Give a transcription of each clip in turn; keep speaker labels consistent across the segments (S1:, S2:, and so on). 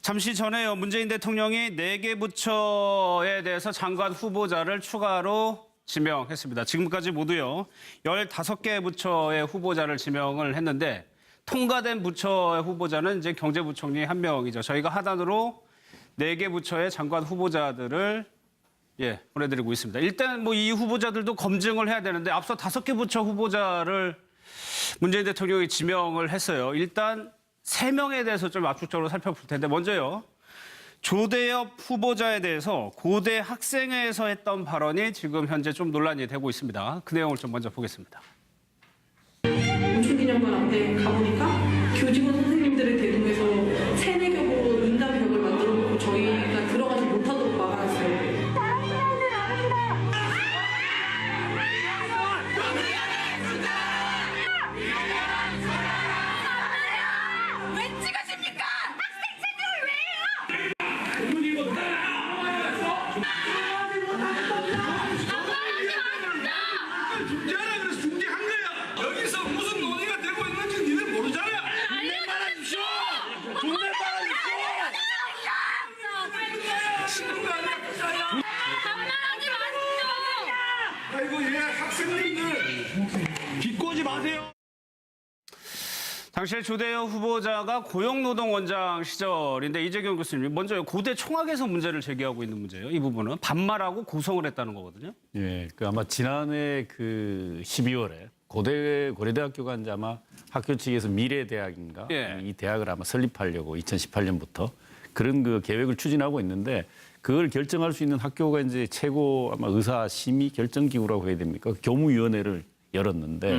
S1: 잠시 전에요. 문재인 대통령이 4개 부처에 대해서 장관 후보자를 추가로 지명했습니다. 지금까지 모두요. 15개 부처의 후보자를 지명을 했는데 통과된 부처의 후보자는 이제 경제부총리 1명이죠. 저희가 하단으로 4개 부처의 장관 후보자들을 보내드리고 있습니다. 일단 뭐 이 후보자들도 검증을 해야 되는데 앞서 5개 부처 후보자를 문재인 대통령이 지명을 했어요. 일단 3명에 대해서 좀 압축적으로 살펴볼 텐데 먼저요. 조대엽 후보자에 대해서 고대 학생회에서 했던 발언이 지금 현재 좀 논란이 되고 있습니다. 그 내용을 좀 먼저 보겠습니다.
S2: 공중기념관 앞에 가보니까 교직원 선생님들을 대동해서 세뇌격으로 인간벽을 만들어 놓고 저희가 들어가지 못하도록 막아놨어요.
S3: 중재하라 그래서 중재한 거야. 여기서 무슨 논의가 되고 있는지 니들 모르잖아. 중재 말아주시오. 중재 말아주시오. 치는 거 아니야, 부사야.
S4: 반말하지 마시죠.
S3: 아이고 얘 학생님들 비꼬지 마세요.
S1: 당시에 조대엽 후보자가 고용노동원장 시절인데 이재경 교수님 먼저 고대 총학에서 문제를 제기하고 있는 문제예요. 이 부분은 반말하고 고성을 했다는 거거든요.
S5: 예, 그 아마 지난해 그 12월에 고려대학교가 이제 아마 학교 측에서 미래대학인가 이 대학을 아마 설립하려고 2018년부터 그런 그 계획을 추진하고 있는데 그걸 결정할 수 있는 학교가 이제 최고 아마 의사 심의 결정 기구라고 해야 됩니까? 교무위원회를 열었는데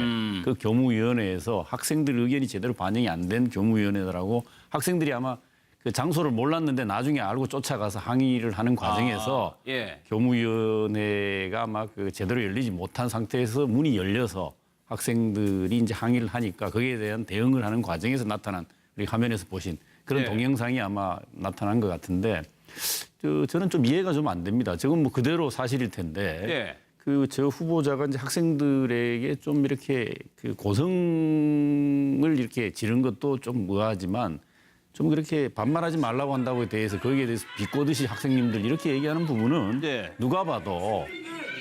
S5: 그 교무위원회에서 학생들 의견이 제대로 반영이 안 된 교무위원회라고 학생들이 아마 그 장소를 몰랐는데 나중에 알고 쫓아가서 항의를 하는 과정에서 교무위원회가 아마 그 제대로 열리지 못한 상태에서 문이 열려서 학생들이 이제 항의를 하니까 거기에 대한 대응을 하는 과정에서 나타난 우리 화면에서 보신 그런 동영상이 아마 나타난 것 같은데 저는 좀 이해가 좀 안 됩니다. 저건 뭐 그대로 사실일 텐데. 그 저 후보자가 이제 학생들에게 좀 이렇게 그 고성을 이렇게 지른 것도 좀 의아하지만 좀 그렇게 반말하지 말라고 한다고에 대해서 거기에 대해서 비꼬듯이 학생님들 이렇게 얘기하는 부분은 누가 봐도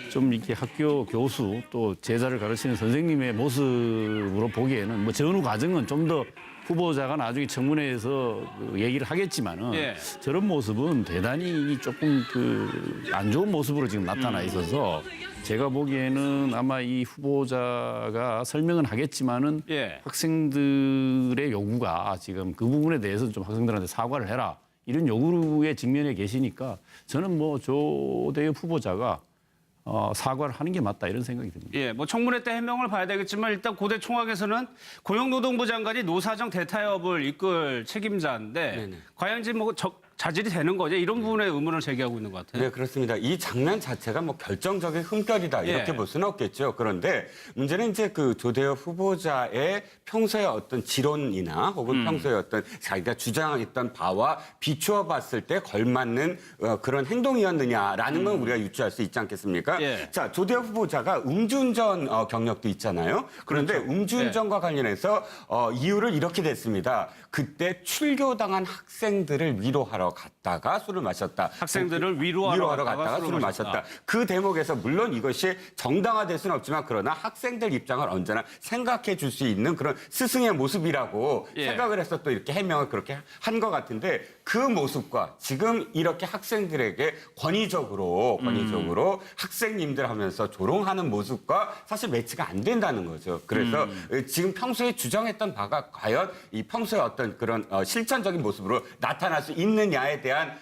S5: 좀 이렇게 학교 교수 또 제자를 가르치는 선생님의 모습으로 보기에는 뭐 전후 과정은 좀 더 후보자가 나중에 청문회에서 그 얘기를 하겠지만은 저런 모습은 대단히 조금 그 안 좋은 모습으로 지금 나타나 있어서 제가 보기에는 아마 이 후보자가 설명은 하겠지만은 학생들의 요구가 지금 그 부분에 대해서 좀 학생들한테 사과를 해라 이런 요구에 직면해 계시니까 저는 뭐 조대엽 후보자가 사과를 하는 게 맞다 이런 생각이 듭니다.
S1: 뭐 청문회 때 해명을 봐야 되겠지만 일단 고대 총학에서는 고용노동부 장관이 노사정 대타협을 이끌 책임자인데 과연 지금 뭐 자질이 되는 거죠? 이런 부분에 의문을 제기하고 있는 것 같아요.
S6: 네, 그렇습니다. 이 장면 자체가 뭐 결정적인 흠결이다 이렇게 볼 수는 없겠죠. 그런데 문제는 이제 그 조대엽 후보자의 평소의 어떤 지론이나 혹은 평소의 어떤 자기가 주장했던 바와 비추어 봤을 때 걸맞는 그런 행동이었느냐라는 건 우리가 유추할 수 있지 않겠습니까? 자, 조대엽 후보자가 음주운전 경력도 있잖아요. 그런데 음주운전과 관련해서 이유를 이렇게 댔습니다. 그때 출교당한 학생들을 위로하러 갔다가 술을 마셨다.
S1: 학생들을 위로하러
S6: 갔다가 술을 마셨다. 그 대목에서 물론 이것이 정당화될 수는 없지만 그러나 학생들 입장을 언제나 생각해 줄 수 있는 그런 스승의 모습이라고 생각을 해서 또 이렇게 해명을 그렇게 한 것 같은데 그 모습과 지금 이렇게 학생들에게 권위적으로 학생님들 하면서 조롱하는 모습과 사실 매치가 안 된다는 거죠. 그래서 지금 평소에 주장했던 바가 과연 이 평소에 어떤 그런 실천적인 모습으로 나타날 수 있느냐에 대한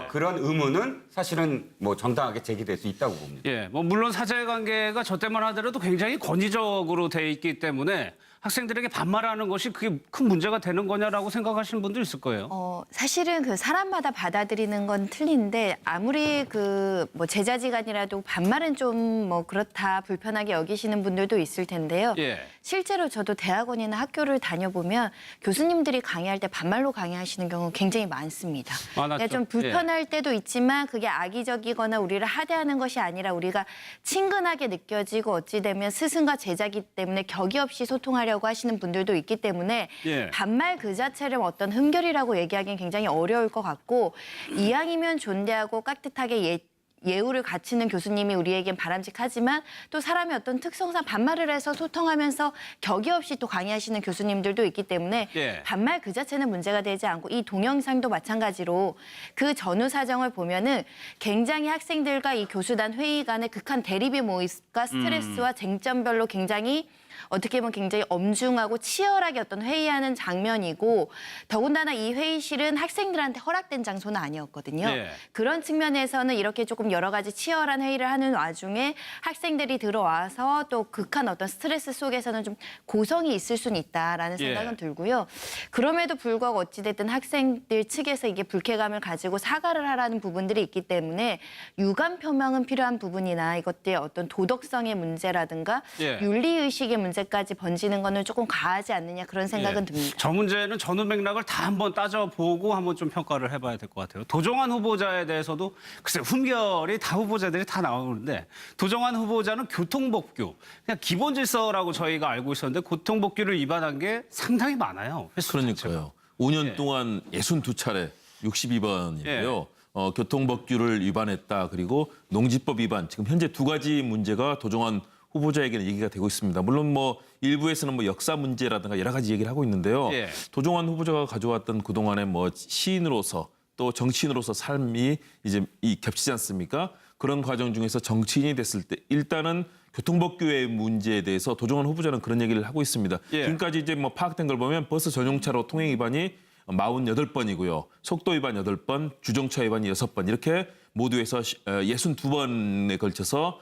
S6: 그런 의문은 사실은 뭐 정당하게 제기될 수 있다고 봅니다.
S1: 뭐 물론 사제관계가 저 때만 하더라도 굉장히 권위적으로 돼 있기 때문에 학생들에게 반말하는 것이 그게 큰 문제가 되는 거냐라고 생각하시는 분도 있을 거예요.
S7: 사실은 그 사람마다 받아들이는 건 틀린데 아무리 그 뭐 제자지간이라도 반말은 좀 뭐 그렇다 불편하게 여기시는 분들도 있을 텐데요. 실제로 저도 대학원이나 학교를 다녀보면 교수님들이 강의할 때 반말로 강의하시는 경우 굉장히 많습니다.
S1: 많았죠.
S7: 좀 불편할 때도 있지만 그게 악의적이거나 우리를 하대하는 것이 아니라 우리가 친근하게 느껴지고 어찌 되면 스승과 제자기 때문에 격이 없이 소통하려 하려고 하시는 분들도 있기 때문에
S1: 예.
S7: 반말 그 자체를 어떤 흠결이라고 얘기하기는 굉장히 어려울 것 같고 이왕이면 존대하고 깍듯하게 예우를 갖추는 교수님이 우리에겐 바람직하지만 또 사람의 어떤 특성상 반말을 해서 소통하면서 격이 없이 또 강의하시는 교수님들도 있기 때문에
S1: 예.
S7: 반말 그 자체는 문제가 되지 않고 이 동영상도 마찬가지로 그 전후 사정을 보면은 굉장히 학생들과 이 교수단 회의 간의 극한 대립의 모습과 스트레스와 쟁점별로 굉장히 어떻게 보면 굉장히 엄중하고 치열하게 어떤 회의하는 장면이고 더군다나 이 회의실은 학생들한테 허락된 장소는 아니었거든요.
S1: 네.
S7: 그런 측면에서는 이렇게 조금 여러 가지 치열한 회의를 하는 와중에 학생들이 들어와서 또 극한 어떤 스트레스 속에서는 좀 고성이 있을 수는 있다라는 생각은
S1: 예.
S7: 들고요. 그럼에도 불구하고 어찌됐든 학생들 측에서 이게 불쾌감을 가지고 사과를 하라는 부분들이 있기 때문에 유감 표명은 필요한 부분이나 이것들의 어떤 도덕성의 문제라든가
S1: 예.
S7: 윤리의식의 문제까지 번지는 거는 조금 과하지 않느냐 그런 생각은
S1: 예.
S7: 듭니다.
S1: 저 문제는 전후 맥락을 다 한번 따져보고 한번 좀 평가를 해봐야 될 것 같아요. 도정환 후보자에 대해서도 글쎄 흠결이 다 후보자들이 다 나오는데 도정환 후보자는 교통법규, 그냥 기본 질서라고 저희가 알고 있었는데 교통법규를 위반한 게 상당히 많아요. 횟수 자체가.
S8: 그러니까요. 5년
S1: 예.
S8: 동안 62차례 62번이고요. 교통법규를 위반했다. 그리고 농지법 위반. 지금 현재 두 가지 문제가 도정환 후보자에게는 얘기가 되고 있습니다. 물론 뭐 일부에서는 뭐 역사 문제라든가 여러 가지 얘기를 하고 있는데요.
S1: 예.
S8: 도정환 후보자가 가져왔던 그동안의 뭐 시인으로서 또 정치인으로서 삶이 이제 겹치지 않습니까? 그런 과정 중에서 정치인이 됐을 때 일단은 교통법규의 문제에 대해서 도정환 후보자는 그런 얘기를 하고 있습니다.
S1: 예.
S8: 지금까지 이제 뭐 파악된 걸 보면 버스 전용차로 통행 위반이 48번이고요. 속도 위반 8번, 주정차 위반이 6번 이렇게 모두 해서 62번에 걸쳐서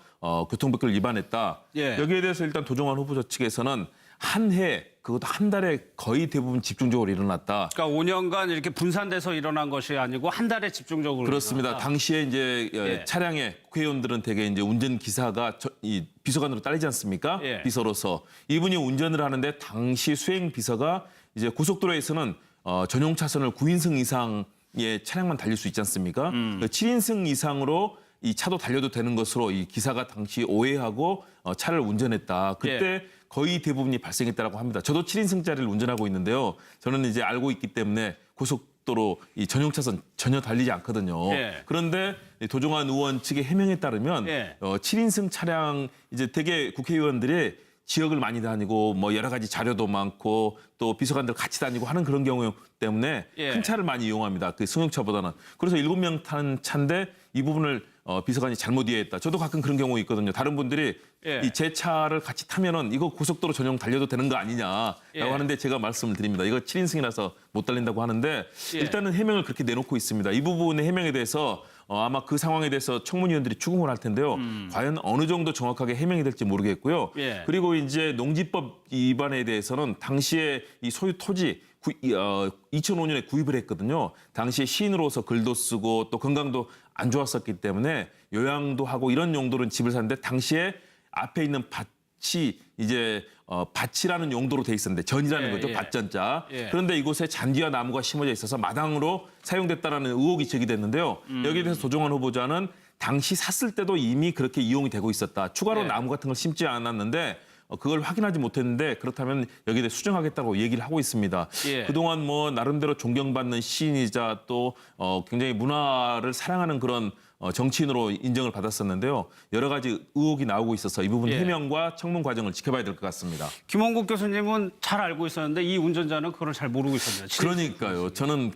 S8: 교통법규를 위반했다.
S1: 예.
S8: 여기에 대해서 일단 도정환 후보자 측에서는 한 해, 그것도 한 달에 거의 대부분 집중적으로 일어났다.
S1: 그러니까 5년간 이렇게 분산돼서 일어난 것이 아니고 한 달에 집중적으로
S8: 그렇습니다.
S1: 일어났다.
S8: 당시에 이제
S1: 예.
S8: 차량에 국회의원들은 대개 이제 운전 기사가 이 비서관으로 딸리지 않습니까?
S1: 예.
S8: 비서로서 이분이 운전을 하는데 당시 수행 비서가 이제 고속도로에서는 전용 차선을 9인승 이상의 차량만 달릴 수 있지 않습니까? 7인승 이상으로 이 차도 달려도 되는 것으로 이 기사가 당시 오해하고 차를 운전했다. 그때 거의 대부분이 발생했다라고 합니다. 저도 7인승짜리를 운전하고 있는데요. 저는 이제 알고 있기 때문에 고속도로 이 전용 차선 전혀 달리지 않거든요.
S1: 예.
S8: 그런데 도정환 의원 측의 해명에 따르면
S1: 예.
S8: 7인승 차량 이제 대개 국회의원들이 지역을 많이 다니고 뭐 여러 가지 자료도 많고 또 비서관들 같이 다니고 하는 그런 경우 때문에
S1: 예.
S8: 큰 차를 많이 이용합니다. 그 승용차보다는. 그래서 7명 타는 차인데 이 부분을 비서관이 잘못 이해했다. 저도 가끔 그런 경우 있거든요. 다른 분들이
S1: 예.
S8: 이 제 차를 같이 타면은 이거 고속도로 전용 달려도 되는 거 아니냐라고
S1: 예.
S8: 하는데 제가 말씀을 드립니다. 이거 7인승이라서 못 달린다고 하는데
S1: 예.
S8: 일단은 해명을 그렇게 내놓고 있습니다. 이 부분의 해명에 대해서 아마 그 상황에 대해서 청문위원들이 추궁을 할 텐데요. 과연 어느 정도 정확하게 해명이 될지 모르겠고요.
S1: 예.
S8: 그리고 이제 농지법 위반에 대해서는 당시에 이 소유 토지 2005년에 구입을 했거든요. 당시에 시인으로서 글도 쓰고 또 건강도 안 좋았었기 때문에 요양도 하고 이런 용도로는 집을 샀는데 당시에 앞에 있는 밭이 이제 밭이라는 용도로 돼 있었는데 전이라는
S1: 예,
S8: 거죠.
S1: 예.
S8: 밭전자.
S1: 예.
S8: 그런데 이곳에 잔디와 나무가 심어져 있어서 마당으로 사용됐다라는 의혹이 제기됐는데요. 여기에 대해서 도정환 후보자는 당시 샀을 때도 이미 그렇게 이용이 되고 있었다. 추가로
S1: 예.
S8: 나무 같은 걸 심지 않았는데 그걸 확인하지 못했는데 그렇다면 여기에 대해 수정하겠다고 얘기를 하고 있습니다.
S1: 예.
S8: 그동안 뭐 나름대로 존경받는 시인이자 또 굉장히 문화를 사랑하는 그런 정치인으로 인정을 받았었는데요. 여러 가지 의혹이 나오고 있어서 이 부분
S1: 예.
S8: 해명과 청문 과정을 지켜봐야 될 것 같습니다.
S1: 김원국 교수님은 잘 알고 있었는데 이 운전자는 그걸 잘 모르고 있었네요.
S8: 그러니까요. 저는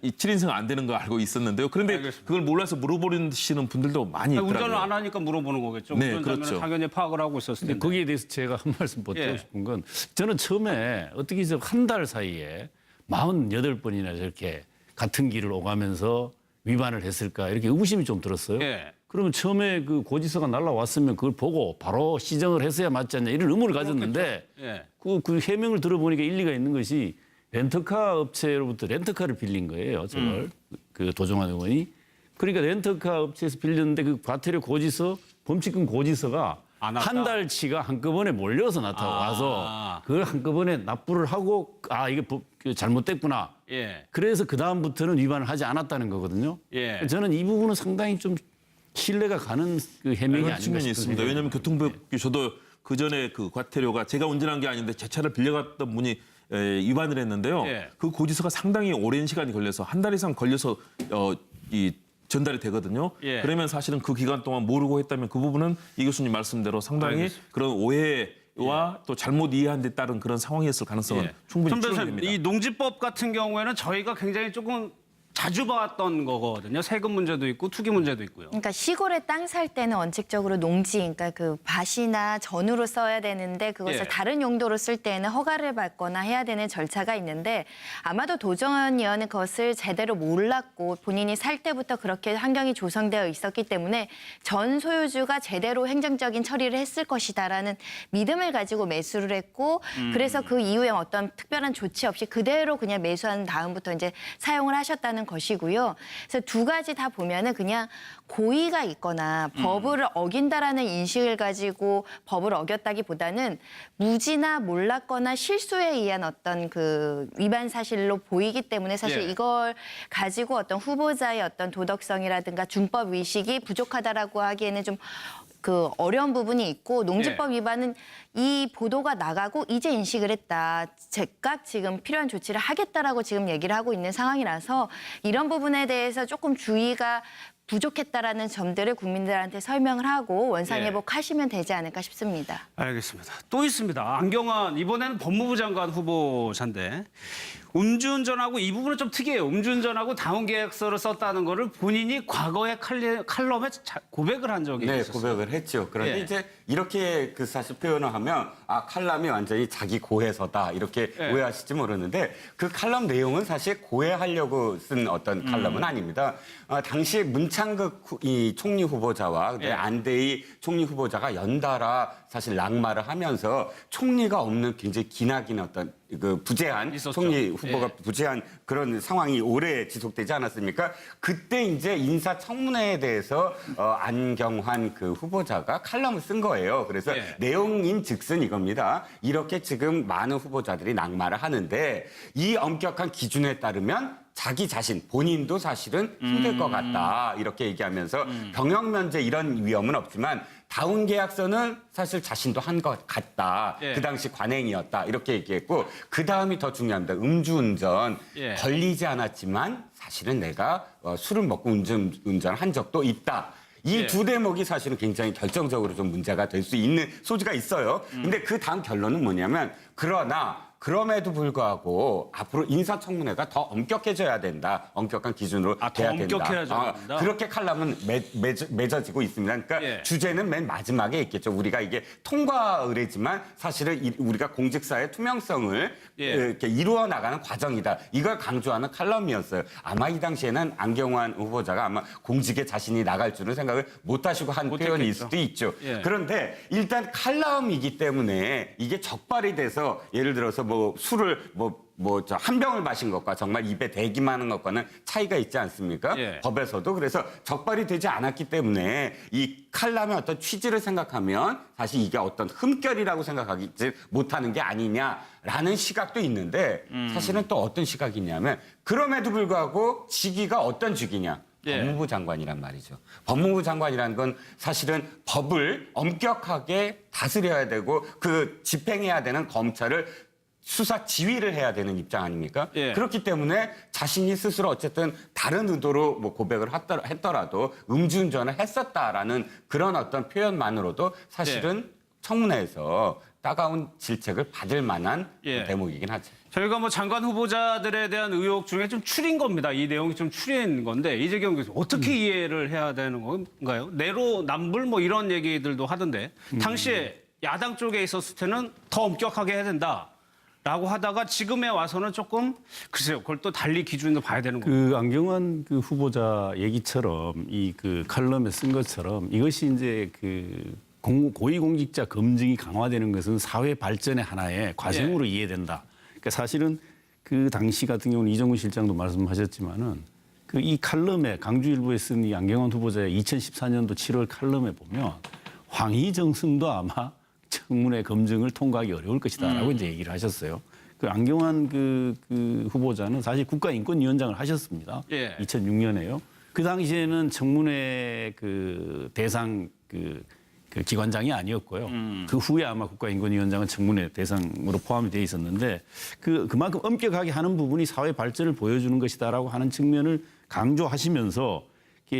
S8: 이 7인승 안 되는 거 알고 있었는데요. 그런데
S1: 알겠습니다.
S8: 그걸 몰라서 물어보시는 분들도 많이
S1: 아니,
S8: 있더라고요.
S1: 운전을 안 하니까 물어보는 거겠죠.
S8: 네,
S1: 운전자면
S8: 그렇죠.
S1: 당연히 파악을 하고 있었을 텐데.
S5: 거기에 대해서 제가 한 말씀 못 드리고
S1: 예.
S5: 싶은 건 저는 처음에 어떻게 한 달 사이에 48번이나 저렇게 같은 길을 오가면서 위반을 했을까 이렇게 의구심이 좀 들었어요.
S1: 예.
S5: 그러면 처음에 그 고지서가 날라왔으면 그걸 보고 바로 시정을 했어야 맞지 않냐 이런 의문을 가졌는데
S1: 예.
S5: 그 해명을 들어보니까 일리가 있는 것이 렌터카 업체로부터 렌터카를 빌린 거예요. 저걸 그 도정환 의원이. 그러니까 렌터카 업체에서 빌렸는데 그 과태료 고지서 범칙금 고지서가
S1: 안 왔다?
S5: 한 달치가 한꺼번에 몰려서 나타와서 그걸 한꺼번에 납부를 하고 이게 잘못됐구나.
S1: 예.
S5: 그래서 그 다음부터는 위반을 하지 않았다는 거거든요.
S1: 예.
S5: 저는 이 부분은 상당히 좀 신뢰가 가는 그 해명이
S8: 그런
S5: 아닌가
S8: 측면이
S5: 싶은
S8: 있습니다.
S5: 생각이
S8: 왜냐하면 교통법규 저도 그 전에 그 과태료가 제가 운전한 게 아닌데 제 차를 빌려갔던 분이 위반을 했는데요.
S1: 예.
S8: 그 고지서가 상당히 오랜 시간이 걸려서 한 달 이상 걸려서 이 전달이 되거든요.
S1: 예.
S8: 그러면 사실은 그 기간 동안 모르고 했다면 그 부분은 이 교수님 말씀대로 상당히
S1: 알겠습니다.
S8: 그런 오해와 또 잘못 이해한 데 따른 그런 상황이었을 가능성은 충분히
S1: 손 변호사님,
S8: 추정됩니다.
S1: 이 농지법 같은 경우에는 저희가 굉장히 조금 자주 봤던 거거든요. 세금 문제도 있고 투기 문제도 있고요.
S7: 그러니까 시골에 땅 살 때는 원칙적으로 농지, 그러니까 그 밭이나 전으로 써야 되는데 그것을
S1: 예.
S7: 다른 용도로 쓸 때는 허가를 받거나 해야 되는 절차가 있는데 아마도 도전 의원은 그것을 제대로 몰랐고 본인이 살 때부터 그렇게 환경이 조성되어 있었기 때문에 전 소유주가 제대로 행정적인 처리를 했을 것이다라는 믿음을 가지고 매수를 했고 그래서 그 이후에 어떤 특별한 조치 없이 그대로 그냥 매수한 다음부터 이제 사용을 하셨다는 것이고요. 그래서 두 가지 다 보면은 그냥 고의가 있거나 법을 어긴다라는 인식을 가지고 법을 어겼다기보다는 무지나 몰랐거나 실수에 의한 어떤 그 위반 사실로 보이기 때문에 사실
S1: 예.
S7: 이걸 가지고 어떤 후보자의 어떤 도덕성이라든가 준법 의식이 부족하다라고 하기에는 좀 그 어려운 부분이 있고 농지법 위반은 이 보도가 나가고 이제 인식을 했다. 즉각 지금 필요한 조치를 하겠다라고 지금 얘기를 하고 있는 상황이라서 이런 부분에 대해서 조금 주의가 부족했다라는 점들을 국민들한테 설명을 하고 원상회복하시면 되지 않을까 싶습니다.
S1: 알겠습니다. 또 있습니다. 안경환 이번에는 법무부 장관 후보자인데 음주운전하고 이 부분은 좀 특이해요. 음주운전하고 다운계약서를 썼다는 거를 본인이 과거에 칼럼에 고백을 한 적이
S6: 네,
S1: 있었어요.
S6: 고백을 했죠. 그런데
S1: 예.
S6: 이제 이렇게 그 사실 표현을 하면 칼럼이 완전히 자기 고해서다 이렇게
S1: 예.
S6: 오해하실지 모르는데 그 칼럼 내용은 사실 고해하려고 쓴 어떤 칼럼은 아닙니다. 당시 문창극 이 총리 후보자와
S1: 예.
S6: 안대희 총리 후보자가 연달아 사실 낙마를 하면서 총리가 없는 굉장히 기나긴 어떤 그 부재한
S1: 있었죠.
S6: 총리 후보가
S1: 예.
S6: 부재한 그런 상황이 오래 지속되지 않았습니까? 그때 이제 인사청문회에 대해서 안경환 그 후보자가 칼럼을 쓴 거예요. 그래서
S1: 예.
S6: 내용인 즉슨 이겁니다. 이렇게 지금 많은 후보자들이 낙마를 하는데 이 엄격한 기준에 따르면 자기 자신, 본인도 사실은 힘들 것 같다. 이렇게 얘기하면서 병역 면제 이런 위험은 없지만 다운 계약서는 사실 자신도 한 것 같다.
S1: 예.
S6: 그 당시 관행이었다. 이렇게 얘기했고 그 다음이 더 중요합니다. 음주운전
S1: 예.
S6: 걸리지 않았지만 사실은 내가 술을 먹고 운전한 적도 있다. 이
S1: 예.
S6: 두 대목이 사실은 굉장히 결정적으로 좀 문제가 될 수 있는 소지가 있어요. 근데 그 다음 결론은 뭐냐면 그럼에도 불구하고 앞으로 인사청문회가 더 엄격해져야 된다. 엄격한 기준으로
S1: 더
S6: 돼야 된다.
S1: 엄격해져야 된다.
S6: 그렇게 칼럼은 맺어지고 있습니다. 그러니까
S1: 예.
S6: 주제는 맨 마지막에 있겠죠. 우리가 이게 통과 의례지만 사실은 우리가 공직사의 투명성을
S1: 예.
S6: 이렇게 이루어 나가는 과정이다. 이걸 강조하는 칼럼이었어요. 아마 이 당시에는 안경환 후보자가 아마 공직에 자신이 나갈 줄은 생각을 못 하시고 한 표현일 수도 있죠.
S1: 예.
S6: 그런데 일단 칼럼이기 때문에 이게 적발이 돼서 예를 들어서 뭐 술을 한 병을 마신 것과 정말 입에 대기만 하는 것과는 차이가 있지 않습니까?
S1: 예.
S6: 법에서도. 그래서 적발이 되지 않았기 때문에 이 칼럼의 어떤 취지를 생각하면 사실 이게 어떤 흠결이라고 생각하지 못하는 게 아니냐라는 시각도 있는데 사실은 또 어떤 시각이 있냐면 그럼에도 불구하고 직위가 어떤 직위냐.
S1: 예.
S6: 법무부 장관이란 말이죠. 법무부 장관이라는 건 사실은 법을 엄격하게 다스려야 되고 그 집행해야 되는 검찰을 수사 지휘를 해야 되는 입장 아닙니까?
S1: 예.
S6: 그렇기 때문에 자신이 스스로 어쨌든 다른 의도로 고백을 했더라도 음주운전을 했었다라는 그런 어떤 표현만으로도 사실은 청문회에서 따가운 질책을 받을 만한
S1: 예.
S6: 대목이긴 하죠.
S1: 저희가 장관 후보자들에 대한 의혹 중에 좀 추린 겁니다. 이 내용이 좀 추린 건데 이재경 교수 어떻게 이해를 해야 되는 건가요? 내로남불 이런 얘기들도 하던데 당시에 야당 쪽에 있었을 때는 더 엄격하게 해야 된다라고 하다가 지금에 와서는 조금 글쎄요. 그걸 또 달리 기준으로 봐야 되는 거예요.
S5: 그 안경환 그 후보자 얘기처럼 이 그 칼럼에 쓴 것처럼 이것이 이제 그 고위공직자 검증이 강화되는 것은 사회 발전의 하나의 과정으로 이해된다. 그러니까 사실은 그 당시 같은 경우는 이정훈 실장도 말씀하셨지만은 그 이 칼럼에 강주일보에 쓴 이 안경환 후보자의 2014년도 7월 칼럼에 보면 황희정승도 아마 청문회 검증을 통과하기 어려울 것이다라고 이제 얘기를 하셨어요. 그 안경환 그 후보자는 사실 국가인권위원장을 하셨습니다.
S1: 예.
S5: 2006년에요. 그 당시에는 청문회 그 대상 그 그 기관장이 아니었고요. 그 후에 아마 국가인권위원장은 청문회 대상으로 포함이 돼 있었는데 그만큼 엄격하게 하는 부분이 사회 발전을 보여주는 것이다라고 하는 측면을 강조하시면서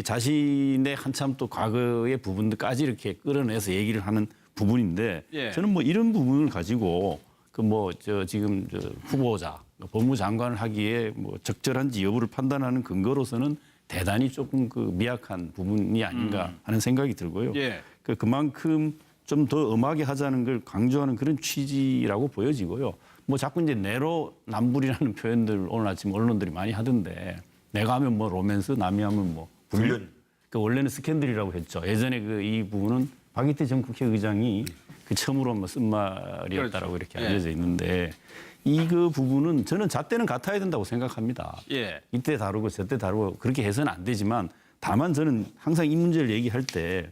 S5: 자신의 한참 또 과거의 부분들까지 이렇게 끌어내서 얘기를 하는 부분인데
S1: 예.
S5: 저는 뭐 이런 부분을 가지고 지금 후보자 법무장관을 하기에 뭐 적절한지 여부를 판단하는 근거로서는 대단히 조금 미약한 부분이 아닌가 하는 생각이 들고요.
S1: 예.
S5: 그만큼 좀 더 엄하게 하자는 걸 강조하는 그런 취지라고 보여지고요. 뭐 자꾸 이제 내로남불이라는 표현들 오늘 아침 언론들이 많이 하던데 내가 하면 뭐 로맨스, 남이 하면 뭐 불륜. 원래는 스캔들이라고 했죠. 예전에 이 부분은 박이태 전 국회의장이 처음으로 뭐 쓴 말이었다라고
S1: 그렇죠.
S5: 이렇게 알려져 있는데 이 부분은 저는 잣대는 같아야 된다고 생각합니다.
S1: 예.
S5: 이때 다루고 저때 다루고 그렇게 해서는 안 되지만 다만 저는 항상 이 문제를 얘기할 때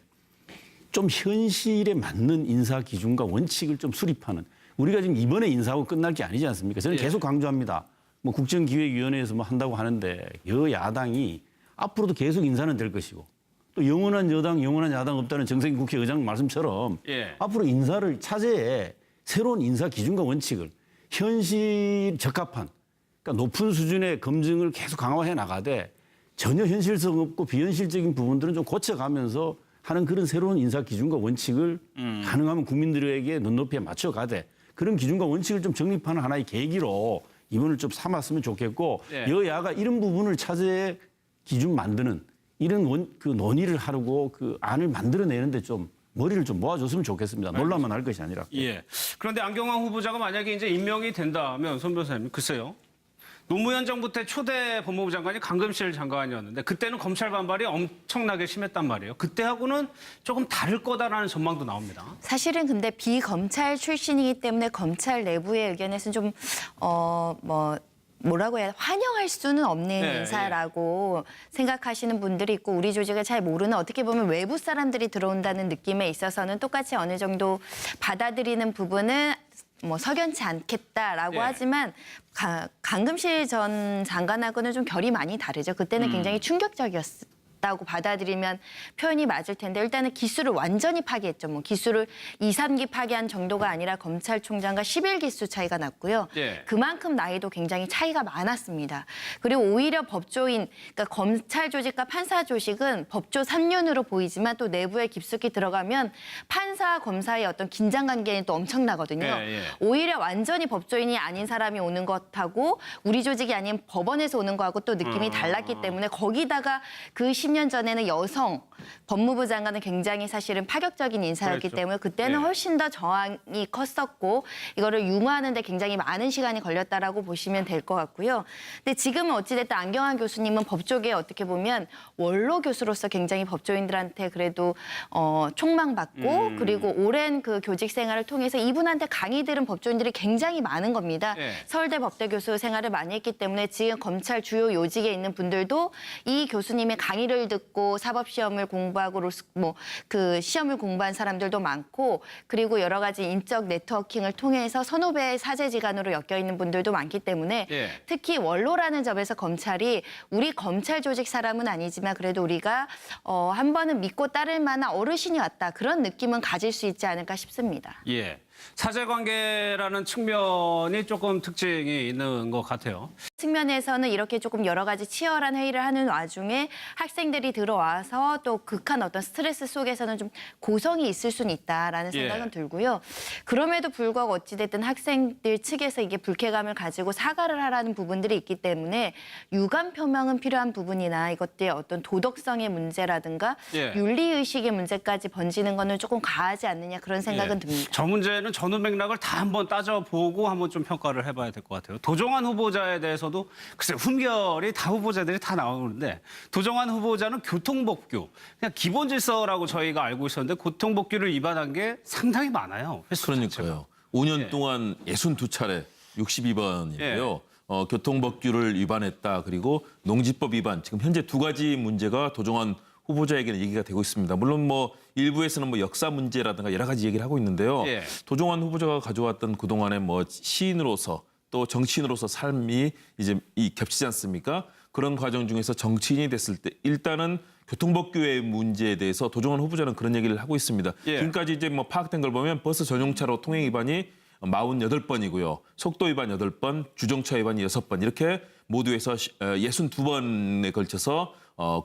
S5: 좀 현실에 맞는 인사 기준과 원칙을 좀 수립하는 우리가 지금 이번에 인사하고 끝날 게 아니지 않습니까? 저는
S1: 예.
S5: 계속 강조합니다. 뭐 국정기획위원회에서 뭐 한다고 하는데 여야당이 앞으로도 계속 인사는 될 것이고 또 영원한 여당, 영원한 야당 없다는 정세균 국회의장 말씀처럼
S1: 예.
S5: 앞으로 인사를 차제에 새로운 인사 기준과 원칙을 현실 적합한 그러니까 높은 수준의 검증을 계속 강화해 나가되 전혀 현실성 없고 비현실적인 부분들은 좀 고쳐가면서 하는 그런 새로운 인사 기준과 원칙을 가능하면 국민들에게 눈높이에 맞춰가되 그런 기준과 원칙을 좀 정립하는 하나의 계기로 이번을 좀 삼았으면 좋겠고
S1: 예.
S5: 여야가 이런 부분을 차제에 기준 만드는 이런 논의를 하고 안을 만들어내는데 좀 머리를 좀 모아줬으면 좋겠습니다. 논란만 할 것이 아니라.
S1: 예. 그런데 안경환 후보자가 만약에 이제 임명이 된다면 손 변호사님 글쎄요. 노무현 정부 때 초대 법무부 장관이 강금실 장관이었는데 그때는 검찰 반발이 엄청나게 심했단 말이에요. 그때하고는 조금 다를 거다라는 전망도 나옵니다.
S7: 사실은 근데 비검찰 출신이기 때문에 검찰 내부의 의견에서는 좀 뭐라고 해야 환영할 수는 없는
S1: 네,
S7: 인사라고 생각하시는 분들이 있고 우리 조직을 잘 모르는 어떻게 보면 외부 사람들이 들어온다는 느낌에 있어서는 똑같이 어느 정도 받아들이는 부분은 뭐 석연치 않겠다라고
S1: 네.
S7: 하지만 강금실 전 장관하고는 좀 결이 많이 다르죠. 그때는 굉장히 충격적이었다고 받아들이면 표현이 맞을 텐데 일단은 기수를 완전히 파기했죠. 뭐 기수를 2, 3기 파기한 정도가 아니라 검찰총장과 11기수 차이가 났고요.
S1: 예.
S7: 그만큼 나이도 굉장히 차이가 많았습니다. 그리고 오히려 법조인, 그러니까 검찰 조직과 판사 조직은 법조 3륜으로 보이지만 또 내부에 깊숙이 들어가면 판사, 검사의 어떤 긴장 관계는 또 엄청나거든요.
S1: 예, 예.
S7: 오히려 완전히 법조인이 아닌 사람이 오는 것하고 우리 조직이 아닌 법원에서 오는 거하고 또 느낌이 달랐기 때문에 거기다가 그 10년 전에는 여성 법무부 장관은 굉장히 사실은 파격적인 인사였기
S1: 그랬죠.
S7: 때문에 그때는
S1: 예.
S7: 훨씬 더 저항이 컸었고 이거를 융화하는 데 굉장히 많은 시간이 걸렸다라고 보시면 될 것 같고요. 근데 지금은 어찌됐든 안경환 교수님은 법조계에 어떻게 보면 원로 교수로서 굉장히 법조인들한테 그래도 촉망받고 그리고 오랜 그 교직 생활을 통해서 이분한테 강의 들은 법조인들이 굉장히 많은 겁니다.
S1: 예.
S7: 서울대 법대 교수 생활을 많이 했기 때문에 지금 검찰 주요 요직에 있는 분들도 이 교수님의 강의를 듣고 사법시험을 공부하고 그 시험을 공부한 사람들도 많고 그리고 여러 가지 인적 네트워킹을 통해서 선후배 사제지간으로 엮여 있는 분들도 많기 때문에
S1: 예.
S7: 특히 원로라는 점에서 검찰이 우리 검찰 조직 사람은 아니지만 그래도 우리가 한 번은 믿고 따를 만한 어르신이 왔다 그런 느낌은 가질 수 있지 않을까 싶습니다.
S1: 예. 사제관계라는 측면이 조금 특징이 있는 것 같아요.
S7: 측면에서는 이렇게 조금 여러 가지 치열한 회의를 하는 와중에 학생들이 들어와서 또 극한 어떤 스트레스 속에서는 좀 고성이 있을 수는 있다라는 생각은
S1: 예.
S7: 들고요. 그럼에도 불구하고 어찌됐든 학생들 측에서 이게 불쾌감을 가지고 사과를 하라는 부분들이 있기 때문에 유감 표명은 필요한 부분이나 이것들의 어떤 도덕성의 문제라든가
S1: 예.
S7: 윤리의식의 문제까지 번지는 거는 조금 과하지 않느냐 그런 생각은
S1: 예.
S7: 듭니다.
S1: 저 문제는 전후 맥락을 다 한번 따져보고 한번 좀 평가를 해봐야 될 것 같아요. 도정환 후보자에 대해서도 글쎄 훈결이 다 후보자들이 다 나오는데 도정환 후보자는 교통법규 그냥 기본 질서라고 저희가 알고 있었는데 교통법규를 위반한 게 상당히 많아요. 횟수 자체가.
S8: 그러니까요. 5년
S1: 예.
S8: 동안 62차례 62번이고요. 교통법규를 위반했다. 그리고 농지법 위반. 지금 현재 두 가지 문제가 도정환 후보자에게는 얘기가 되고 있습니다. 물론 뭐 일부에서는 뭐 역사 문제라든가 여러 가지 얘기를 하고 있는데요.
S1: 예.
S8: 도정환 후보자가 가져왔던 그동안의 뭐 시인으로서 또 정치인으로서 삶이 이제 겹치지 않습니까? 그런 과정 중에서 정치인이 됐을 때 일단은 교통법규의 문제에 대해서 도종환 후보자는 그런 얘기를 하고 있습니다.
S1: 예.
S8: 지금까지 이제 뭐 파악된 걸 보면 버스 전용차로 통행 위반이 48번이고요. 속도 위반 8번, 주정차 위반이 6번 이렇게 모두 해서 62번에 걸쳐서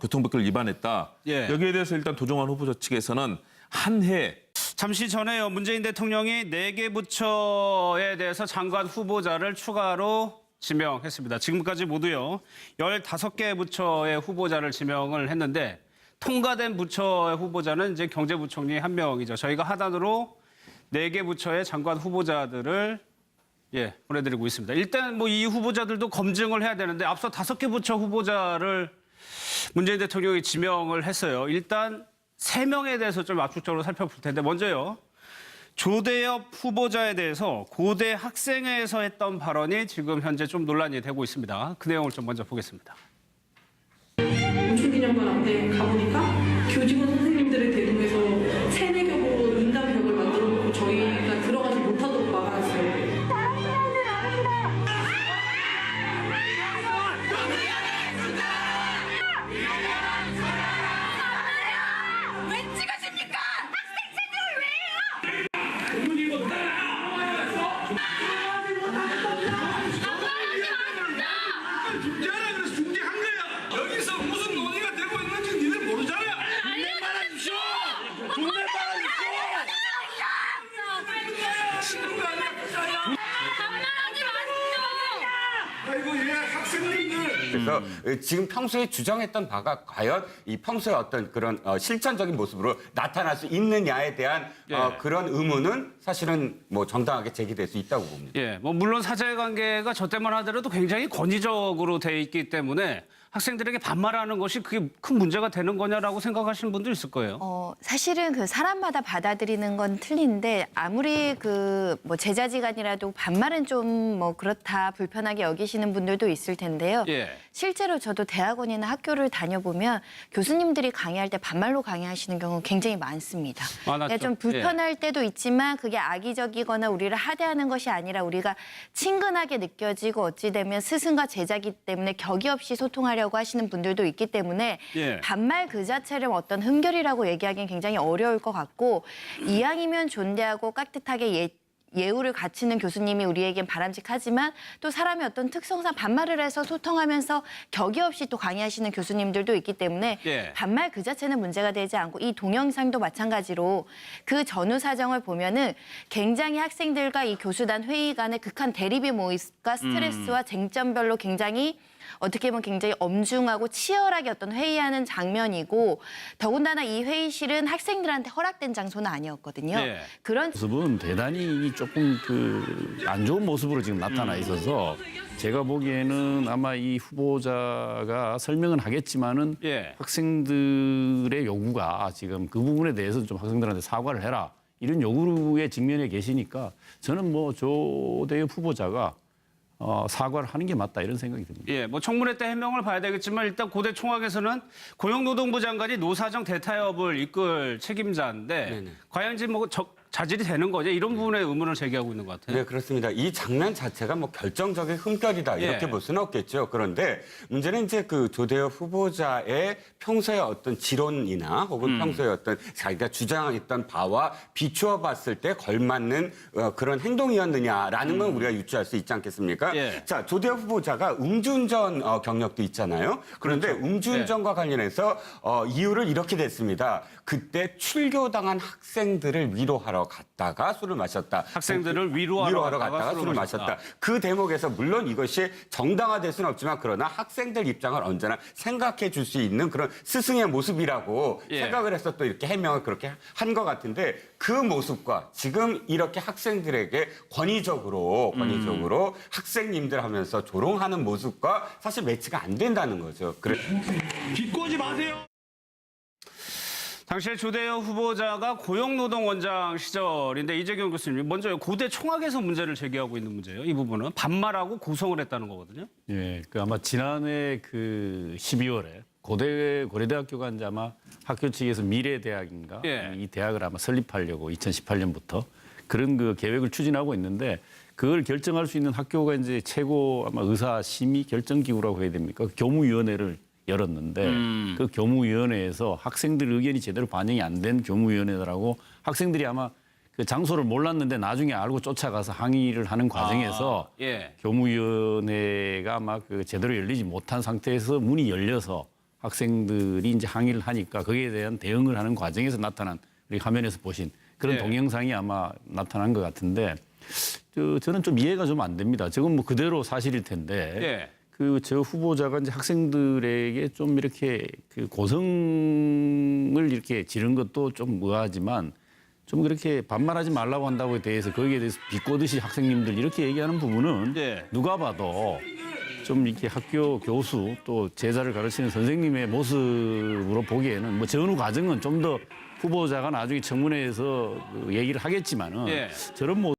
S8: 교통법규를 위반했다.
S1: 예.
S8: 여기에 대해서 일단 도종환 후보자 측에서는 한 해
S1: 잠시 전에요. 문재인 대통령이 4개 부처에 대해서 장관 후보자를 추가로 지명했습니다. 지금까지 모두요. 15개 부처의 후보자를 지명을 했는데 통과된 부처의 후보자는 이제 경제부총리 1명이죠. 저희가 하단으로 4개 부처의 장관 후보자들을 보내드리고 있습니다. 일단 뭐 이 후보자들도 검증을 해야 되는데 앞서 5개 부처 후보자를 문재인 대통령이 지명을 했어요. 일단 3명에 대해서 좀 압축적으로 살펴볼 텐데 먼저요. 조대엽 후보자에 대해서 고대 학생회에서 했던 발언이 지금 현재 좀 논란이 되고 있습니다. 그 내용을 좀 먼저 보겠습니다.
S2: 온천기념관 앞에 가보니까 교직원 선생님들을 대동해서 세뇌격으로 인담벽을 만들어 놓고 저희가 들어가지 못하도록 막아놨어요.
S4: 왜 찍으십니까? 학생 체질을 왜 해요?
S3: 중재하라 그래서 중재한 거야. 여기서 무슨 논의가 되고 있는지 니들 모르잖아. 존댓말 하십시오. 존댓말 하십시오.
S4: 반말하지 마십시오.
S3: 아이고 얘 학생님들.
S6: 그래서 지금 평소에 주장했던 바가 과연 이 평소에 어떤 그런 실천적인 모습으로 나타날 수 있느냐에 대한 그런 의문은 사실은 뭐 정당하게 제기될 수 있다고 봅니다.
S1: 뭐 물론 사제관계가 저 때만 하더라도 굉장히 권위적으로 돼 있기 때문에 학생들에게 반말하는 것이 그게 큰 문제가 되는 거냐라고 생각하시는 분도 있을 거예요.
S7: 사실은 그 사람마다 받아들이는 건 틀린데 아무리 그 뭐 제자지간이라도 반말은 좀 뭐 그렇다 불편하게 여기시는 분들도 있을 텐데요. 실제로 저도 대학원이나 학교를 다녀보면 교수님들이 강의할 때 반말로 강의하시는 경우 굉장히 많습니다.
S1: 많았죠.
S7: 좀 불편할 때도 있지만 그게 악의적이거나 우리를 하대하는 것이 아니라 우리가 친근하게 느껴지고 어찌 되면 스승과 제자기 때문에 격이 없이 소통하려고 하시는 분들도 있기 때문에 반말 그 자체를 어떤 흠결이라고 얘기하기는 굉장히 어려울 것 같고 이왕이면 존대하고 깍듯하게 예우를 갖추는 교수님이 우리에겐 바람직하지만 또 사람의 어떤 특성상 반말을 해서 소통하면서 격이 없이 또 강의하시는 교수님들도 있기 때문에 반말 그 자체는 문제가 되지 않고 이 동영상도 마찬가지로 그 전후 사정을 보면은 굉장히 학생들과 이 교수단 회의 간의 극한 대립의 모습과 스트레스와 쟁점별로 굉장히 어떻게 보면 굉장히 엄중하고 치열하게 어떤 회의하는 장면이고 더군다나 이 회의실은 학생들한테 허락된 장소는 아니었거든요. 그런
S5: 모습은 대단히 조금 안 좋은 모습으로 지금 나타나 있어서 제가 보기에는 아마 이 후보자가 설명은 하겠지만은 학생들의 요구가 지금 그 부분에 대해서 좀 학생들한테 사과를 해라 이런 요구에 직면해 계시니까 저는 뭐 조대엽 후보자가 사과를 하는 게 맞다 이런 생각이 듭니다.
S1: 뭐 청문회 때 해명을 봐야 되겠지만 일단 고대 총학에서는 고용노동부 장관이 노사정 대타협을 이끌 책임자인데 과연 이제 뭐 자질이 되는 거냐 이런 부분에 의문을 제기하고 있는 것 같아요.
S6: 네, 그렇습니다. 이 장면 자체가 뭐 결정적인 흠결이다 이렇게 볼 수는 없겠죠. 그런데 문제는 이제 그 조대엽 후보자의 평소의 어떤 지론이나 혹은 평소의 어떤 자기가 주장했던 바와 비추어 봤을 때 걸맞는 그런 행동이었느냐라는 건 우리가 유추할 수 있지 않겠습니까? 자, 조대엽 후보자가 음주운전 경력도 있잖아요. 그런데 음주운전과 관련해서 이유를 이렇게 냈습니다. 그때 출교당한 학생들을 위로하러 갔다가 술을 마셨다.
S1: 학생들을 위로하러
S6: 갔다가 술을 마셨다. 그 대목에서 물론 이것이 정당화될 수는 없지만 그러나 학생들 입장을 언제나 생각해 줄 수 있는 그런 스승의 모습이라고 생각을 해서 또 이렇게 해명을 그렇게 한 것 같은데 그 모습과 지금 이렇게 학생들에게 권위적으로 학생님들 하면서 조롱하는 모습과 사실 매치가 안 된다는 거죠.
S3: 비꼬지 마세요.
S1: 당시에 조대엽 후보자가 고용노동원장 시절인데 이재경 교수님 먼저 고대 총학에서 문제를 제기하고 있는 문제예요. 이 부분은 반말하고 고성을 했다는 거거든요.
S5: 그 아마 지난해 12월에 고려대학교가 이제 아마 학교 측에서 미래대학인가 이 대학을 아마 설립하려고 2018년부터 그런 계획을 추진하고 있는데 그걸 결정할 수 있는 학교가 이제 최고 아마 의사 심의 결정 기구라고 해야 됩니까? 그 교무위원회를 열었는데 그 교무위원회에서 학생들 의견이 제대로 반영이 안 된 교무위원회라고 학생들이 아마 그 장소를 몰랐는데 나중에 알고 쫓아가서 항의를 하는 과정에서
S1: 예.
S5: 교무위원회가 아마 그 제대로 열리지 못한 상태에서 문이 열려서 학생들이 이제 항의를 하니까 거기에 대한 대응을 하는 과정에서 나타난 우리 화면에서 보신 그런
S1: 예.
S5: 동영상이 아마 나타난 것 같은데 저는 좀 이해가 좀 안 됩니다. 저건 뭐 그대로 사실일 텐데
S1: 예.
S5: 그 저 후보자가 이제 학생들에게 좀 이렇게 그 고성을 이렇게 지른 것도 좀 의아하지만 좀 그렇게 반말하지 말라고 한다고에 대해서 거기에 대해서 비꼬듯이 학생님들 이렇게 얘기하는 부분은
S1: 네.
S5: 누가 봐도 좀 이렇게 학교 교수 또 제자를 가르치는 선생님의 모습으로 보기에는 뭐 전후 과정은 좀 더 후보자가 나중에 청문회에서 그 얘기를 하겠지만은
S1: 예.
S5: 저런 모습